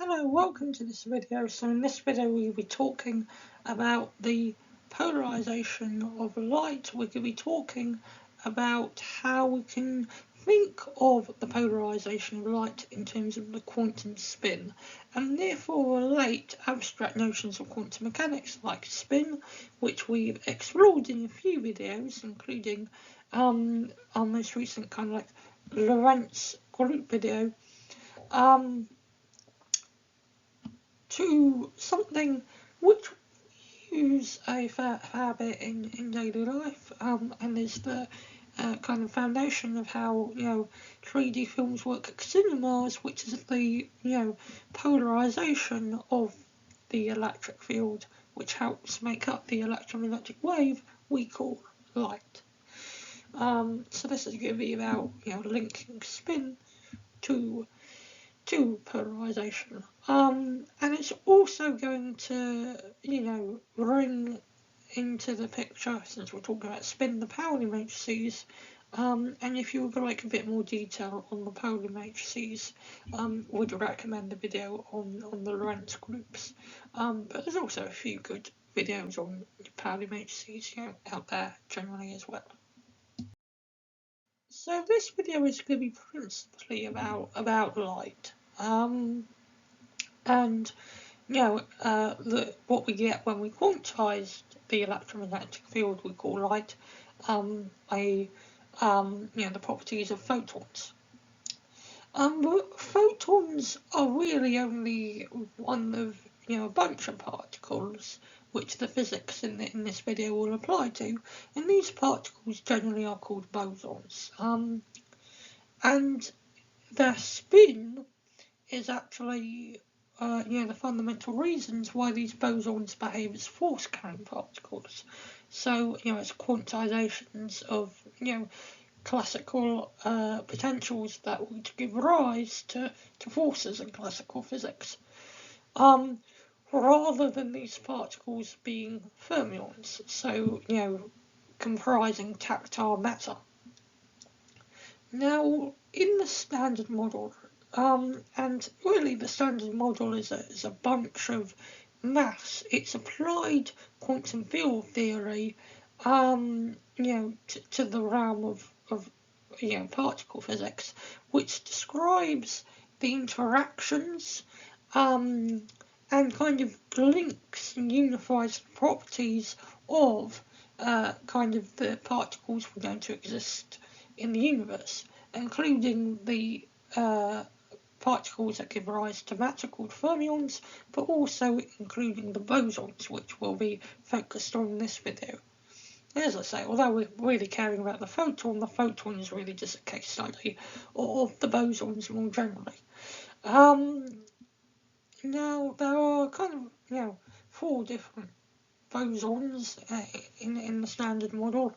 Hello, welcome to this video. So in this video we'll be talking about the polarization of light. We're going to be talking about how we can think of the polarization of light in terms of the quantum spin, and therefore relate abstract notions of quantum mechanics like spin, which we've explored in a few videos, including our most recent kind of like Lorentz group video, to something which we use a fair bit in daily life, and is the kind of foundation of how 3D films work at cinemas, which is the polarization of the electric field, which helps make up the electromagnetic wave we call light. So this is going to be about linking spin to polarization. And it's also going to, bring into the picture, since we're talking about spin, the Pauli matrices. And if you would like a bit more detail on the Pauli matrices, would recommend a video on the Lorentz groups. But there's also a few good videos on Pauli matrices, out there generally as well. So this video is going to be principally about light. And what we get when we quantize the electromagnetic field we call light, the properties of photons. But photons are really only one of a bunch of particles which the physics in this video will apply to, and these particles generally are called bosons. And their spin is actually the fundamental reasons why these bosons behave as force-carrying particles. So, it's quantizations of, classical potentials that would give rise to forces in classical physics, rather than these particles being fermions, so, comprising tactile matter. Now, in the Standard Model, and really the Standard Model is a bunch of maths. It's applied quantum field theory, to the realm of particle physics, which describes the interactions, and kind of links and unifies the properties of kind of the particles we're going to exist in the universe, including the particles that give rise to matter called fermions, but also including the bosons, which we'll be focused on in this video. As I say, although we're really caring about the photon is really just a case study of the bosons more generally. Now, there are kind of, 4 different bosons in the Standard Model,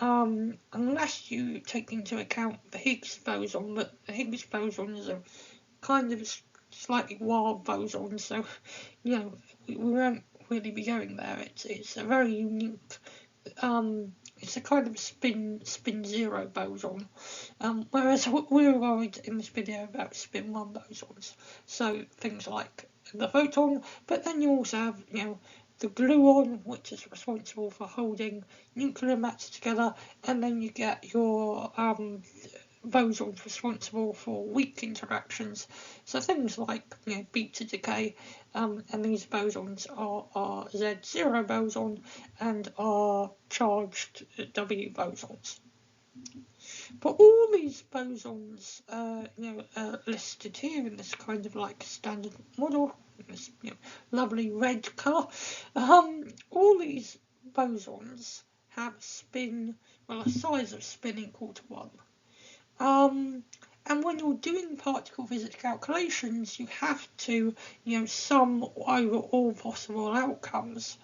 unless you take into account the Higgs boson, but the Higgs boson is a kind of slightly wild boson, so we won't really be going there. It's a very unique, it's a kind of spin zero boson, whereas we're worried in this video about spin 1 bosons, so things like the photon, but then you also have the gluon, which is responsible for holding nuclear matter together, and then you get your bosons responsible for weak interactions, so things like beta decay, and these bosons are Z0 boson and are charged W bosons. But all these bosons, listed here in this kind of like Standard Model, this lovely red colour, all these bosons have spin, a size of spin equal to 1. And when you're doing particle physics calculations, you have to, sum over all possible outcomes.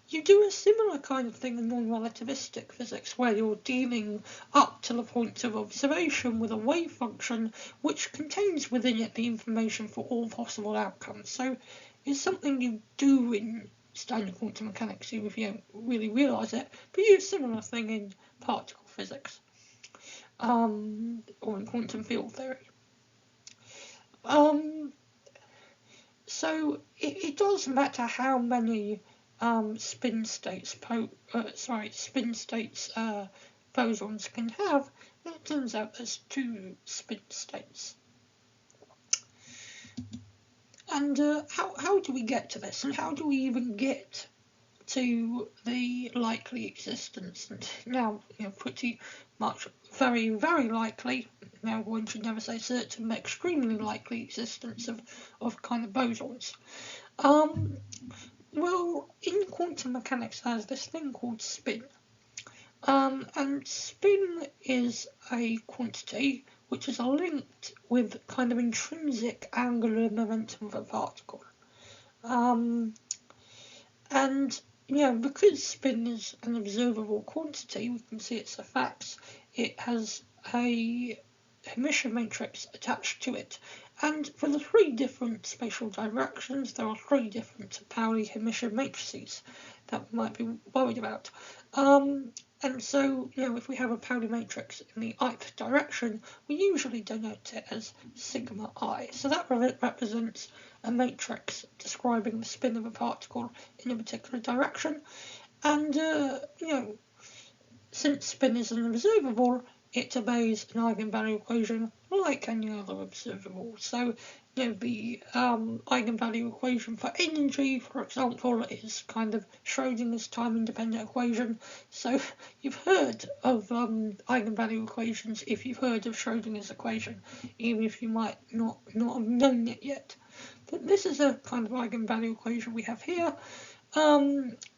You do a similar kind of thing in non-relativistic physics, where you're dealing up to the point of observation with a wave function which contains within it the information for all possible outcomes. So it's something you do in standard quantum mechanics, even if you don't really realise it, but you do a similar thing in particle physics, or in quantum field theory. So it doesn't matter how many spin states bosons can have. It turns out there's 2 spin states. And how do we get to this, and how do we even get to the likely existence? And now, pretty much very, very likely, now one should never say certain, but extremely likely existence of kind of bosons. Well, in quantum mechanics there's this thing called spin. And spin is a quantity which is linked with kind of intrinsic angular momentum of a particle. And because spin is an observable quantity, we can see its effects. It has a emission matrix attached to it, and for the 3 different spatial directions there are 3 different Pauli emission matrices that we might be worried about. And so, if we have a Pauli matrix in the ith direction, we usually denote it as sigma I. So that represents a matrix describing the spin of a particle in a particular direction. And, since spin is an observable, it obeys an eigenvalue equation like any other observable. So, the eigenvalue equation for energy, for example, is kind of Schrodinger's time-independent equation. So you've heard of eigenvalue equations if you've heard of Schrodinger's equation, even if you might not have known it yet. But this is a kind of eigenvalue equation we have here,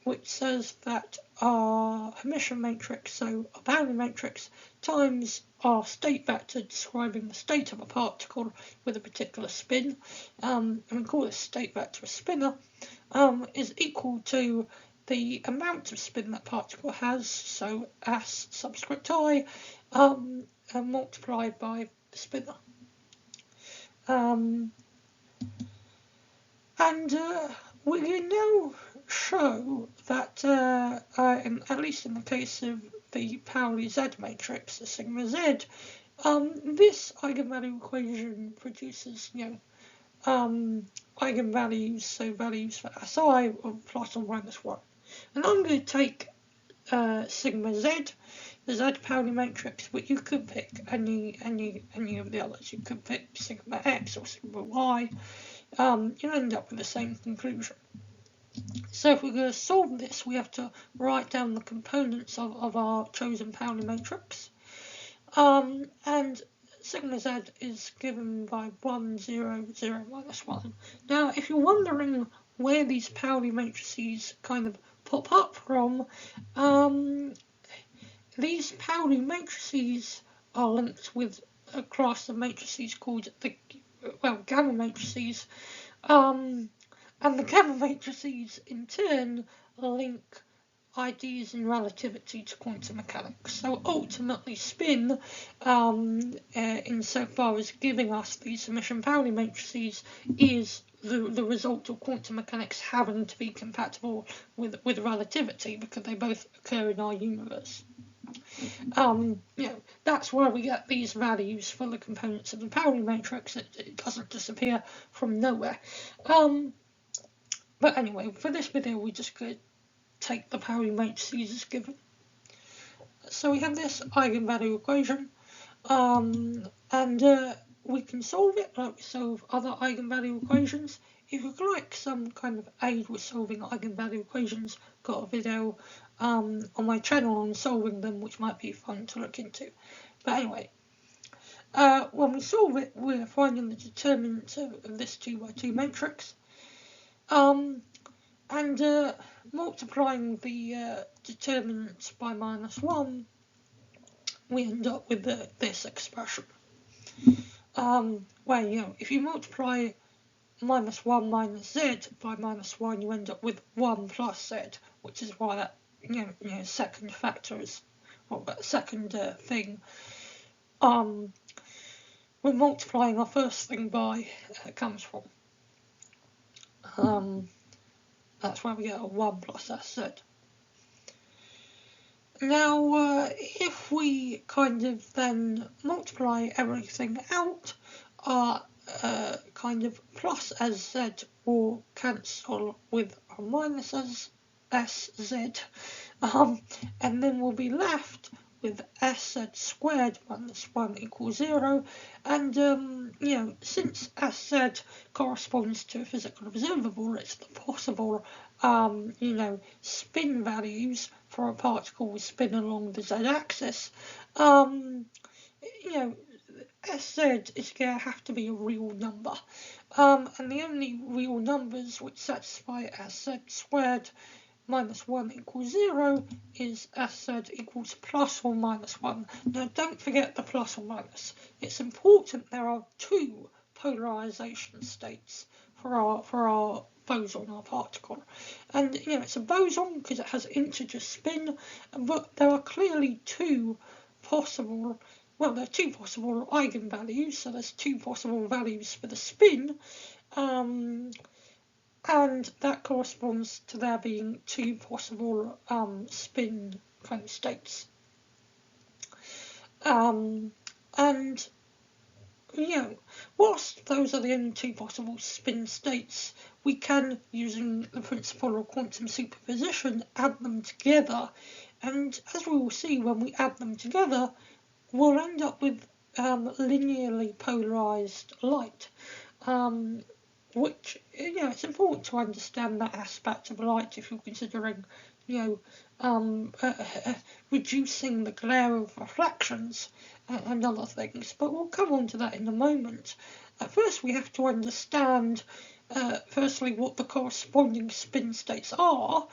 which says that our emission matrix, so a Pauli matrix, times our state vector describing the state of a particle with a particular spin, and we call this state vector a spinner, is equal to the amount of spin that particle has, so S subscript I, multiplied by the spinner. And we can now show that, at least in the case of the Pauli Z matrix, the sigma Z, this eigenvalue equation produces, eigenvalues, so values for Si of plus or minus 1. And I'm going to take sigma Z, the Z Pauli matrix, but you could pick any of the others. You could pick sigma X or sigma Y. You'll end up with the same conclusion. So if we're going to solve this, we have to write down the components of our chosen Pauli matrix. And sigma Z is given by 1, 0, 0, minus 1. Now, if you're wondering where these Pauli matrices kind of pop up from, these Pauli matrices are linked with a class of matrices called gamma matrices. And the gamma matrices, in turn, link ideas in relativity to quantum mechanics. So ultimately, spin, insofar as giving us these emission Pauli matrices, is the result of quantum mechanics having to be compatible with relativity, because they both occur in our universe. That's why we get these values for the components of the Pauli matrix. It doesn't disappear from nowhere. But anyway, for this video, we just could take the Pauli matrices as given. So we have this eigenvalue equation, and we can solve it like we solve other eigenvalue equations. If you'd like some kind of aid with solving eigenvalue equations, got a video on my channel on solving them, which might be fun to look into. But anyway, when we solve it, we're finding the determinant of this 2x2 matrix. And multiplying the determinants by -1, we end up with this expression. Where, if you multiply -1 minus z by -1, you end up with 1 plus z, which is why that, second factor is, well, that second thing, we're multiplying our first thing by, comes from. That's why we get a 1 plus sz. Now, if we kind of then multiply everything out, our kind of plus sz will cancel with a minus sz, and then we'll be left with sz squared minus 1 equals 0, and since sz corresponds to a physical observable, it's the possible spin values for a particle with spin along the z-axis. Sz is going to have to be a real number, and the only real numbers which satisfy sz squared minus 1 equals 0 is sz equals plus or minus 1. Now don't forget the plus or minus. It's important there are two polarization states for our boson, our particle. And it's a boson because it has integer spin, but there are clearly two possible eigenvalues, so there's two possible values for the spin, and that corresponds to there being two possible spin kind of states. And whilst those are the only two possible spin states, we can, using the principle of quantum superposition, add them together, and as we will see when we add them together, we'll end up with linearly polarized light, which, it's important to understand that aspect of light if you're considering, reducing the glare of reflections and other things, but we'll come on to that in a moment. First, we have to understand, firstly, what the corresponding spin states are.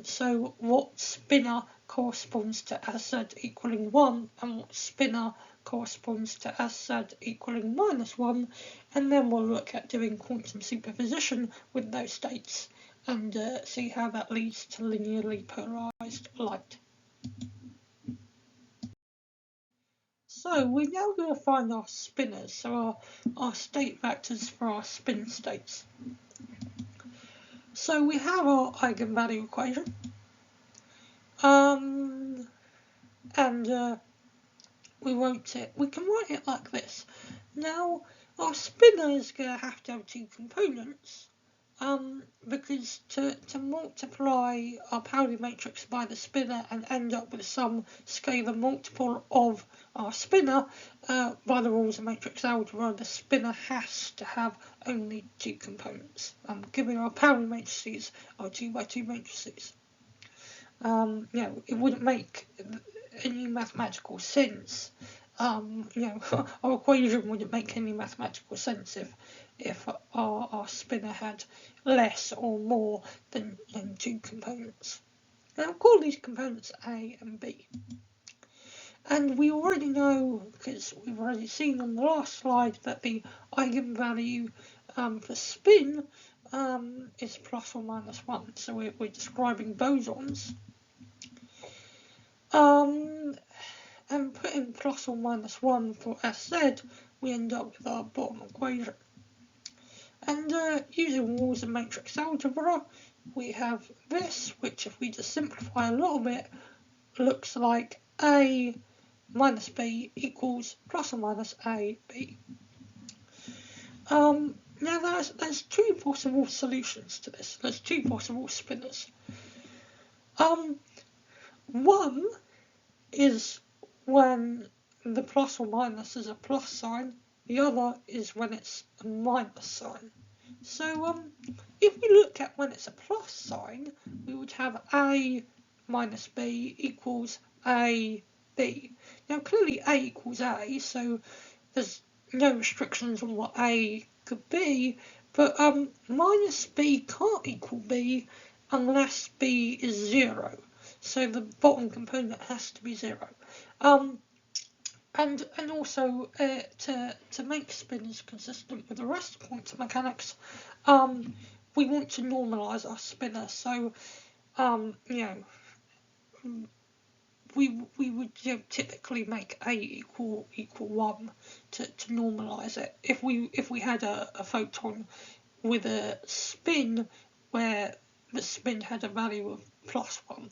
So what spinner corresponds to sz equaling 1, and what spinner corresponds to sz equaling minus 1, and then we'll look at doing quantum superposition with those states and see how that leads to linearly polarized light. So we're now going to find our spinners, so our state vectors for our spin states. So we have our eigenvalue equation, and we can write it like this. Now, our spinner is going to have two components, because to multiply our Pauli matrix by the spinner and end up with some scalar multiple of our spinner, by the rules of matrix algebra, the spinner has to have only two components, given our Pauli matrices are 2 by 2 matrices. It wouldn't make any mathematical sense. Our equation wouldn't make any mathematical sense if our spinner had less or more than two components. And I'll call these components A and B. And we already know, because we've already seen on the last slide, that the eigenvalue for spin is plus or minus 1. So we're describing bosons. And putting plus or minus 1 for Sz, we end up with our bottom equation. And using rules of matrix algebra, we have this, which if we just simplify a little bit, looks like A minus B equals plus or minus AB. Now there's two possible solutions to this. There's two possible spinners. One is when the plus or minus is a plus sign, the other is when it's a minus sign. So if we look at when it's a plus sign, we would have A minus B equals AB. Now clearly A equals A, so there's no restrictions on what A could be, but minus B can't equal B unless B is 0. So the bottom component has to be 0. And also to make spins consistent with the rest of quantum mechanics, we want to normalize our spinner. So we would typically make A equal 1 to normalize it. If we had a photon with a spin where the spin had a value of plus 1.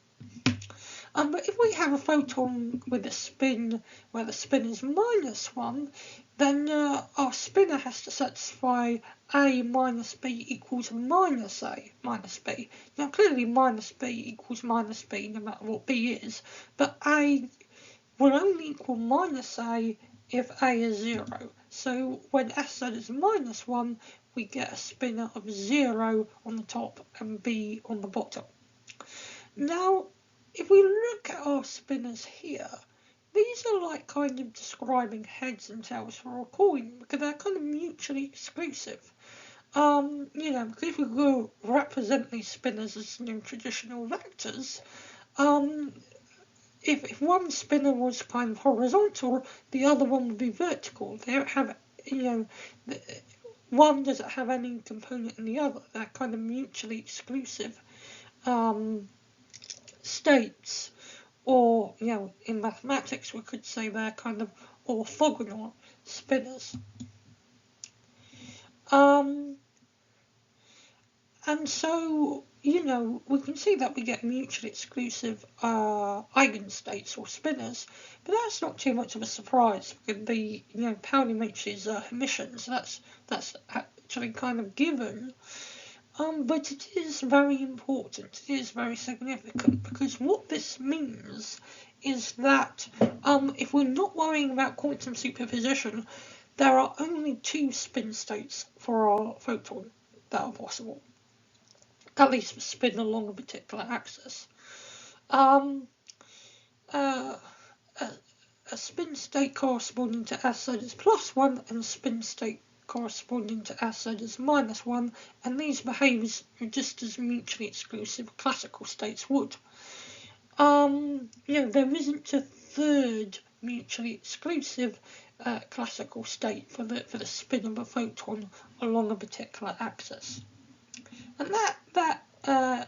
But if we have a photon with a spin where the spin is -1, then our spinner has to satisfy A minus B equals minus A minus B. Now clearly minus B equals minus B no matter what B is, but A will only equal minus A if A is 0. So when SZ is -1, we get a spinner of 0 on the top and B on the bottom. Now, if we look at our spinners here, these are like kind of describing heads and tails for a coin because they're kind of mutually exclusive. Because if we go represent these spinners as traditional vectors, if one spinner was kind of horizontal, the other one would be vertical. They don't have, one doesn't have any component in the other. They're kind of mutually exclusive states, or in mathematics we could say they're kind of orthogonal spinners. And so we can see that we get mutually exclusive eigenstates or spinners, but that's not too much of a surprise because the Pauli matrices are Hermitian, so that's actually kind of given. But it is very important, it is very significant, because what this means is that if we're not worrying about quantum superposition, there are only 2 spin states for our photon that are possible, at least for spin along a particular axis. A spin state corresponding to SZ is +1 and a spin state corresponding to SZ is -1, and these behave just as mutually exclusive classical states would. There isn't a third mutually exclusive classical state for the spin of a photon along a particular axis, and that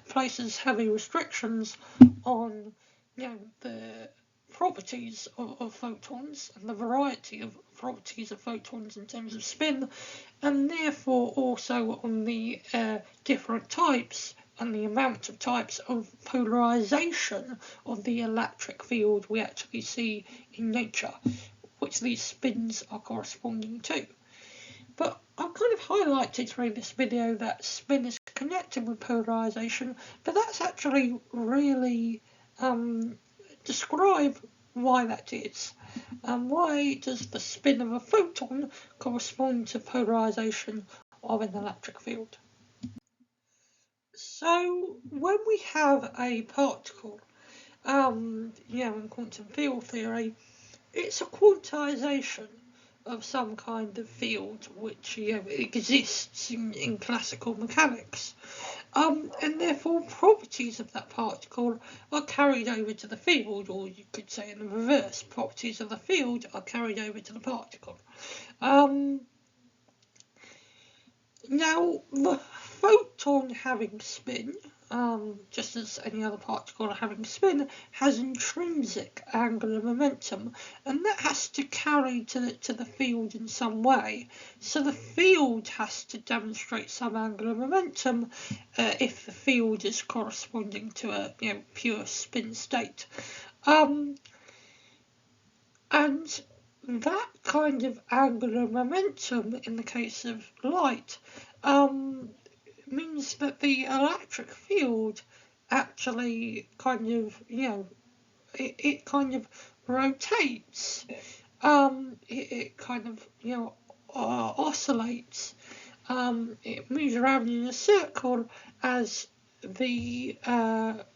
places heavy restrictions on the properties of photons and the variety of properties of photons in terms of spin, and therefore also on the different types and the amount of types of polarization of the electric field we actually see in nature, which these spins are corresponding to. But I've kind of highlighted through this video that spin is connected with polarization, but that's actually really describe why that is. Why does the spin of a photon correspond to polarization of an electric field? So when we have a particle, in quantum field theory, it's a quantization of some kind of field which exists in classical mechanics. And therefore properties of that particle are carried over to the field, or you could say in the reverse, properties of the field are carried over to the particle. Now, the photon having spin, just as any other particle having spin, has intrinsic angular momentum, and that has to carry to the field in some way. So the field has to demonstrate some angular momentum if the field is corresponding to a pure spin state. And that kind of angular momentum in the case of light means that the electric field actually kind of it kind of rotates, it kind of oscillates, it moves around in a circle as the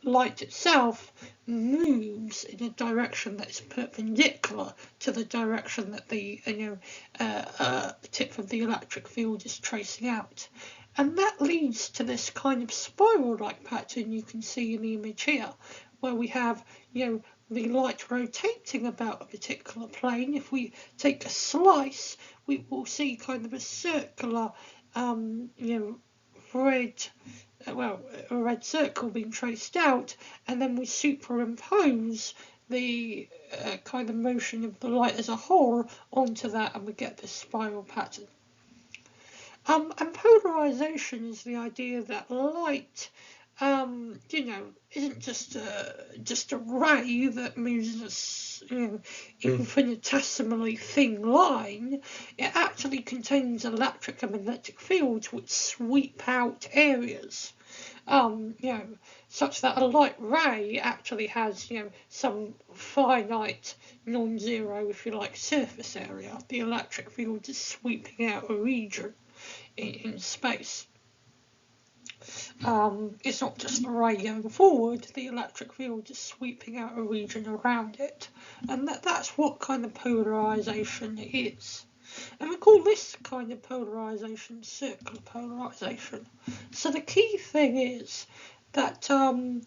light itself moves in a direction that is perpendicular to the direction that the tip of the electric field is tracing out. And that leads to this kind of spiral-like pattern you can see in the image here, where we have the light rotating about a particular plane. If we take a slice, we will see kind of a circular a red circle being traced out, and then we superimpose the kind of motion of the light as a whole onto that, and we get this spiral pattern. And polarization is the idea that light isn't just a ray that moves infinitesimally thin line. It actually contains electric and magnetic fields which sweep out areas. Such that a light ray actually has, some finite, non-zero, if you like, surface area. The electric field is sweeping out a region in space. It's not just a ray going forward, the electric field is sweeping out a region around it. And that's what kind of polarization is. And we call this kind of polarization circular polarization. So the key thing is that a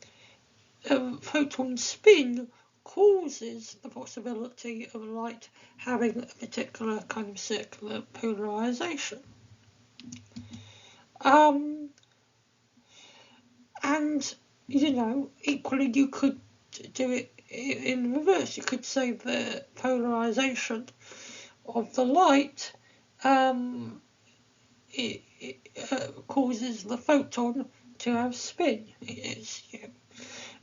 photon spin causes the possibility of light having a particular kind of circular polarization. And, equally you could do it in reverse. You could say the polarization of the light causes the photon to have spin.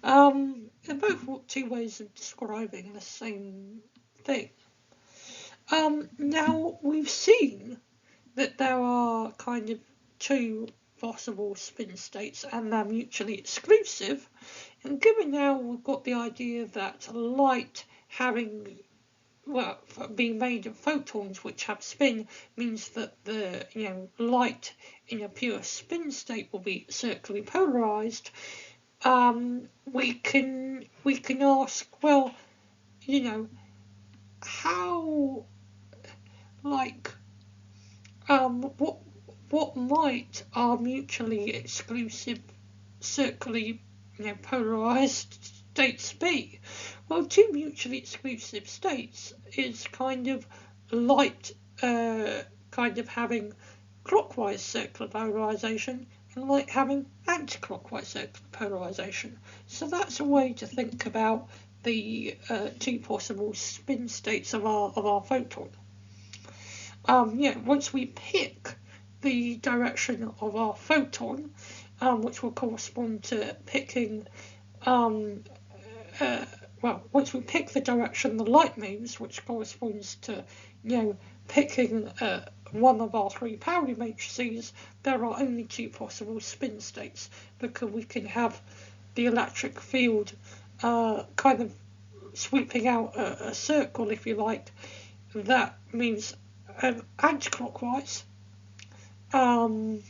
They're both two ways of describing the same thing. Now, we've seen that there are kind of two possible spin states and they're mutually exclusive. And given now we've got the idea that light being made of photons which have spin means that the light in a pure spin state will be circularly polarized, we can ask, well, how, like, what might our mutually exclusive circularly polarized states be? Well, two mutually exclusive states is kind of light kind of having clockwise circular polarization and light having anti-clockwise circular polarization. So that's a way to think about the two possible spin states of our photon. Once we pick the direction of our photon, which will correspond to picking, once we pick the direction the light moves, which corresponds to, picking one of our three Pauli matrices, there are only two possible spin states, because we can have the electric field kind of sweeping out a circle, if you like, that moves anti-clockwise and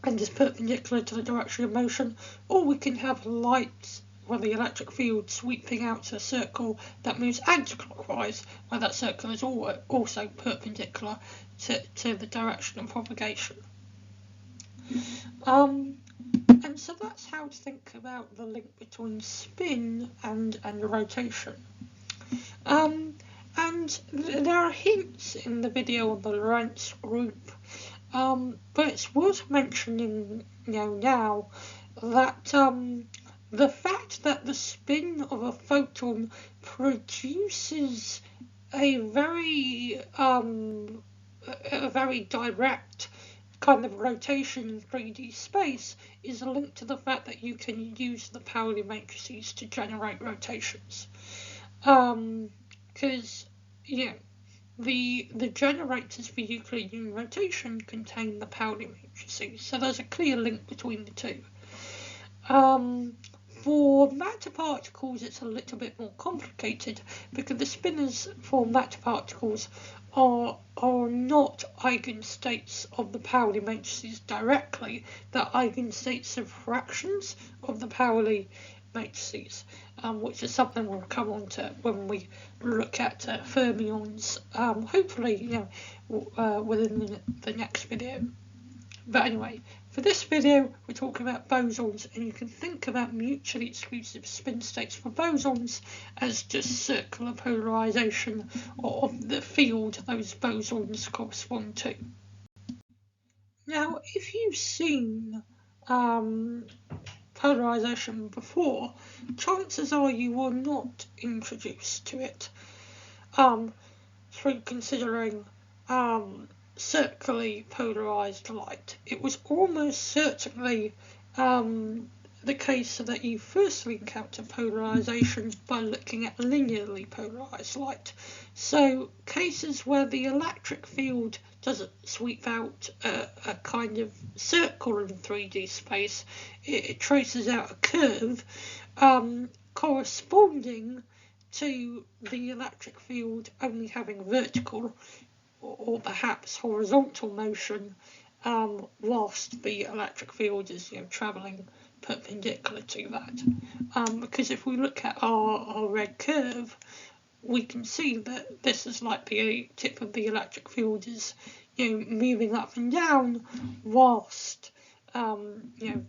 is perpendicular to the direction of motion, or we can have light where the electric field sweeping out a circle that moves anti-clockwise, where that circle is also perpendicular to the direction of propagation. And so that's how to think about the link between spin and rotation. And there are hints in the video on the Lorentz group, but it's worth mentioning now that the fact that the spin of a photon produces a very direct kind of rotation in 3D space is linked to the fact that you can use the Pauli matrices to generate rotations. Because the generators for Euclidean rotation contain the Pauli matrices, so there's a clear link between the two. For matter particles, it's a little bit more complicated because the spinors for matter particles are not eigenstates of the Pauli matrices directly. They're eigenstates of fractions of the Pauli matrices, which is something we'll come on to when we look at fermions, hopefully within the next video. But anyway, for this video we're talking about bosons, and you can think about mutually exclusive spin states for bosons as just circular polarization of the field those bosons correspond to. Now, if you've seen polarization before, chances are you were not introduced to it through considering circularly polarized light. It was almost certainly the case that you firstly encounter polarization by looking at linearly polarized light. So cases where the electric field doesn't sweep out a kind of circle in 3D space, it traces out a curve corresponding to the electric field only having vertical or perhaps horizontal motion, whilst the electric field is travelling perpendicular to that. Because if we look at our red curve, we can see that this is like the tip of the electric field is moving up and down, whilst the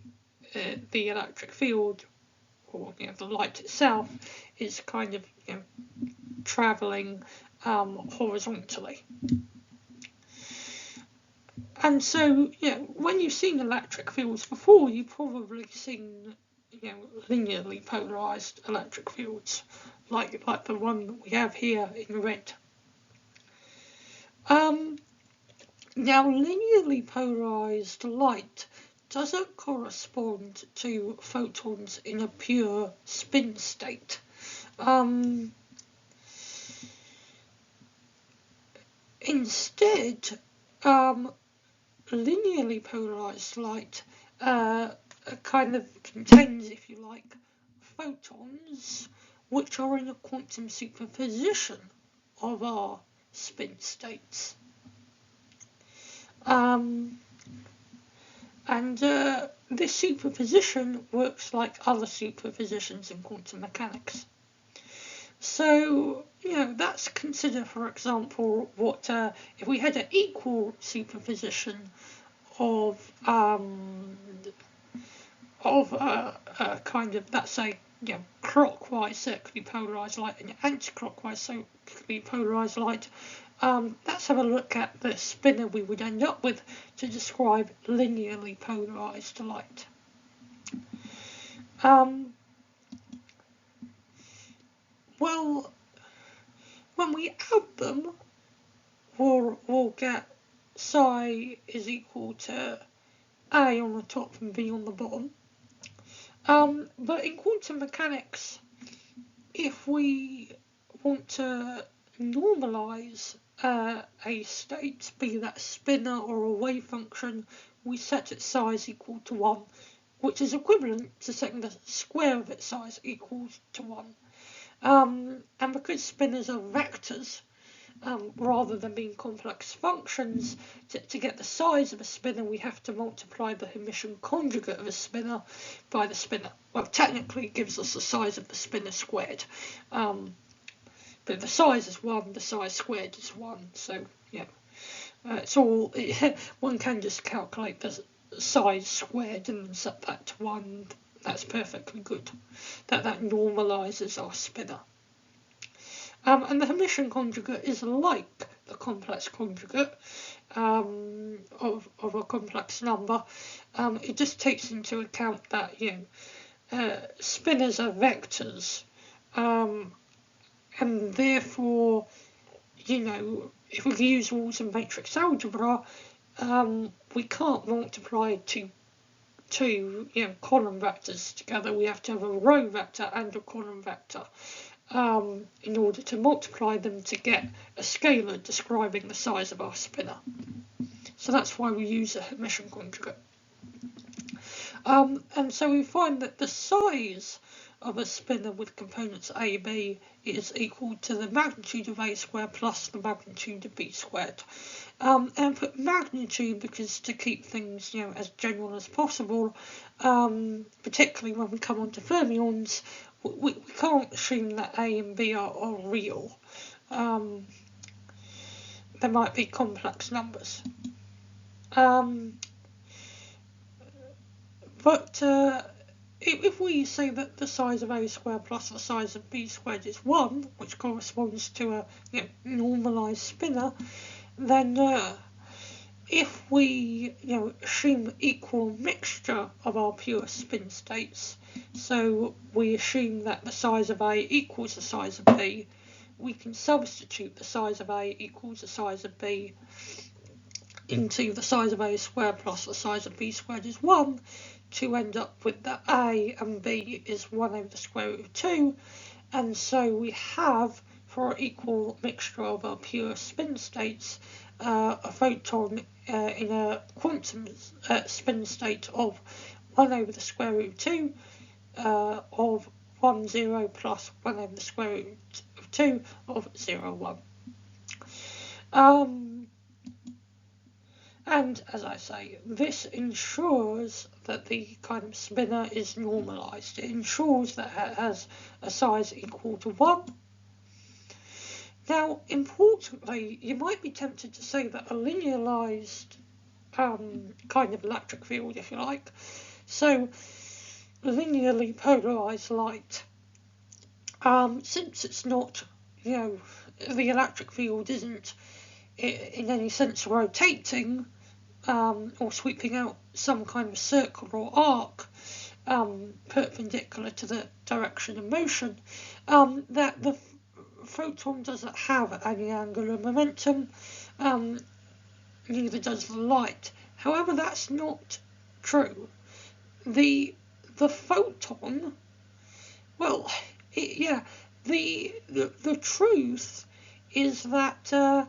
electric field, or the light itself, is kind of travelling horizontally. And so, when you've seen electric fields before, you've probably seen linearly polarized electric fields, like the one that we have here in red. Now, linearly polarized light doesn't correspond to photons in a pure spin state. Instead, linearly polarized light kind of contains, if you like, photons which are in a quantum superposition of our spin states. And this superposition works like other superpositions in quantum mechanics. So, that's considered, for example, what if we had an equal superposition of kind of, let's say, clockwise circularly polarized light and anti-clockwise circularly polarized light. Let's have a look at the spinner we would end up with to describe linearly polarized light. Well, when we add them, we'll get psi is equal to A on the top and B on the bottom. But in quantum mechanics, if we want to normalize a state, be that a spinner or a wave function, we set its size equal to 1, which is equivalent to setting the square of its size equals to 1. And because spinners are vectors, rather than being complex functions, to get the size of a spinner we have to multiply the Hermitian conjugate of a spinner by the spinner. Well, technically it gives us the size of the spinner squared. But if the size is 1, the size squared is 1, so it's all, one can just calculate the size squared and set that to 1. That's perfectly good. That normalizes our spinner. And the Hermitian conjugate is like the complex conjugate of a complex number. It just takes into account that spinners are vectors, and therefore, if we use rules of matrix algebra, we can't multiply two column vectors together. We have to have a row vector and a column vector in order to multiply them to get a scalar describing the size of our spinner. So that's why we use a Hermitian conjugate. And so we find that the size of a spinner with components A, B is equal to the magnitude of A squared plus the magnitude of B squared. And put magnitude because to keep things as general as possible, particularly when we come on to fermions, we can't assume that A and B are real. There might be complex numbers. But if we say that the size of A squared plus the size of B squared is 1, which corresponds to a normalized spinner, then if we assume equal mixture of our pure spin states, so we assume that the size of A equals the size of B, we can substitute the size of A equals the size of B into the size of a squared plus the size of b squared is 1 to end up with that a and b is 1 over the square root of 2. And so we have, for an equal mixture of pure spin states, a photon in a quantum spin state of 1 over the square root of 2 of 1, 0 plus 1 over the square root of 2 of 0, 1. And as I say, this ensures that the kind of spinner is normalized. It ensures that it has a size equal to 1. Now, importantly, you might be tempted to say that a linearized kind of electric field, if you like, so linearly polarized light, since it's not, the electric field isn't in any sense rotating or sweeping out some kind of circle or arc perpendicular to the direction of motion, that the photon doesn't have any angular momentum, neither does the light. However, that's not true. The photon, well, the truth is that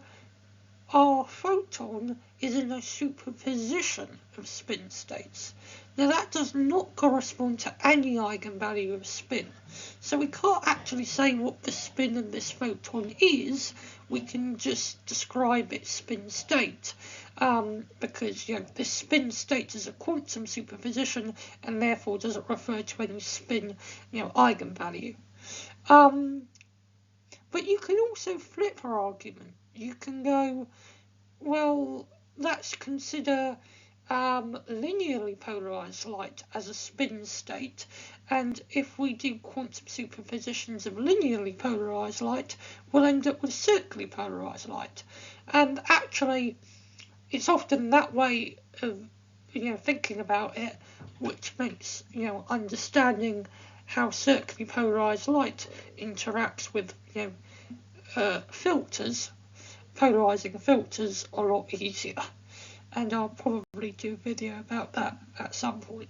our photon is in a superposition of spin states. Now that does not correspond to any eigenvalue of spin. So we can't actually say what the spin of this photon is. We can just describe its spin state, because this spin state is a quantum superposition and therefore doesn't refer to any spin eigenvalue. But you can also flip our argument. You can go, well, let's consider linearly polarized light as a spin state, and if we do quantum superpositions of linearly polarized light, we'll end up with circularly polarized light. And actually, it's often that way of thinking about it which makes understanding how circularly polarized light interacts with filters, polarizing filters, a lot easier. And I'll probably do a video about that at some point.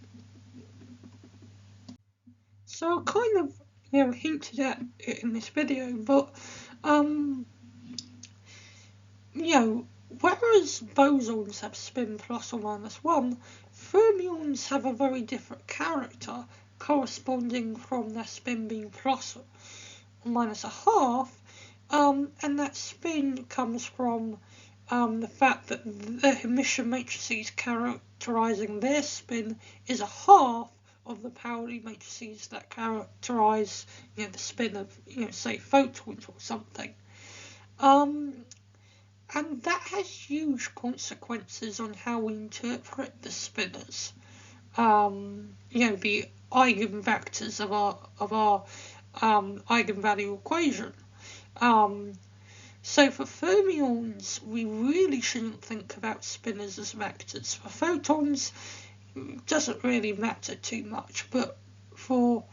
So I kind of hinted at it in this video, but whereas bosons have spin plus or minus 1, fermions have a very different character, corresponding from their spin being plus or minus a half, and that spin comes from the fact that the Hermitian matrices characterizing their spin is a half of the Pauli matrices that characterize the spin of say photons or something. And that has huge consequences on how we interpret the spinners. The eigenvectors of our eigenvalue equation. So for fermions, we really shouldn't think about spinners as vectors. For photons, it doesn't really matter too much, but for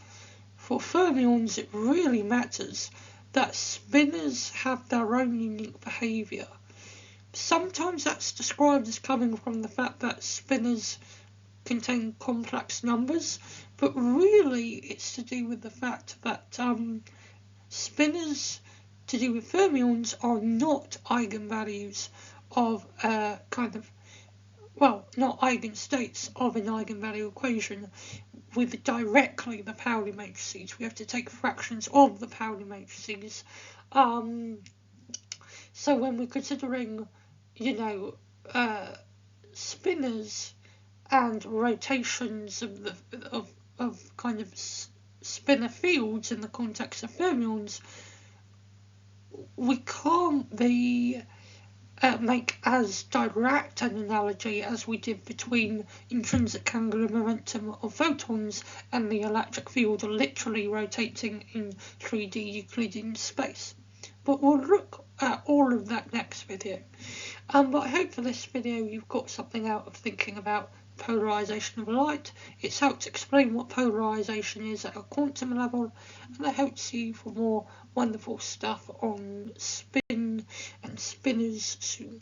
fermions, it really matters that spinners have their own unique behaviour. Sometimes that's described as coming from the fact that spinners contain complex numbers, but really it's to do with the fact that spinners, to do with fermions, are not eigenvalues of not eigenstates of an eigenvalue equation with directly the Pauli matrices. We have to take fractions of the Pauli matrices. So when we're considering, spinners and rotations of kind of spinner fields in the context of fermions, we can't make as direct an analogy as we did between intrinsic angular momentum of photons and the electric field literally rotating in 3D Euclidean space. But we'll look at all of that next video. But I hope for this video you've got something out of thinking about polarization of light. It's helped explain what polarization is at a quantum level, and I hope to see you for more wonderful stuff on spin and spinners soon.